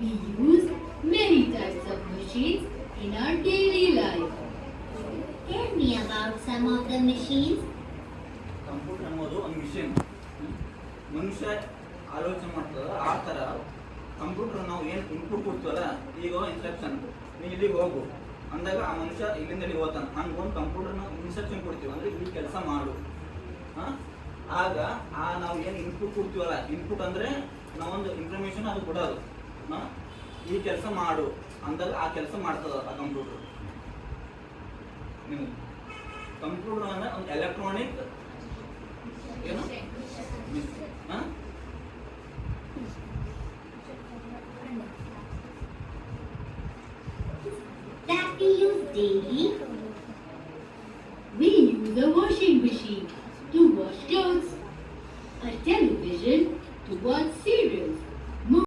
We use many types of machines in our daily life. Tell me about some of the machines. Computer ಅನ್ನೋದು ಒಂದು machine. ಮನುಷ್ಯ ಆಲೋಚನೆ ಮಾಡ್ತದ ಆ ಥರ ಕಂಪ್ಯೂಟರ್ ನಾವು ಏನು ಇನ್ಪುಟ್ ಕೊಡ್ತೀವಲ್ಲ, ಈಗ ಇನ್ಸ್ಟ್ರಕ್ಷನ್ ನೀ ಇಲ್ಲಿಗೆ ಹೋಗು ಅಂದಾಗ ಆ ಮನುಷ್ಯ ಇಲ್ಲಿಂದ ಇಲ್ಲಿ ಹೋಗ್ತಾನೆ. ಹಂಗೆ ಒಂದು ಕಂಪ್ಯೂಟರ್ನ ಇನ್ಸ್ಟ್ರಕ್ಷನ್ ಕೊಡ್ತೀವಿ ಅಂದರೆ ಈ ಕೆಲಸ ಮಾಡು. ಆಗ ನಾವು ಏನು ಇನ್ಪುಟ್ ಕೊಡ್ತೀವಲ್ಲ, ಇನ್ಪುಟ್ ಅಂದರೆ ನಾವೊಂದು ಇನ್ಫಾರ್ಮೇಷನ್ ಅದು ಕೊಡೋದು. ಈ ಕೆಲಸ ಮಾಡು ಅಂದಾಗ ಆ ಕೆಲಸ ಮಾಡ್ತದ ಆ ಕಂಪ್ಯೂಟರ್. ನಿಮಗೆ ಕಂಪ್ಯೂಟರ್ ಅಂದರೆ ಒಂದು ಎಲೆಕ್ಟ್ರಾನಿಕ್ ಏನು That we use daily. We use a washing machine.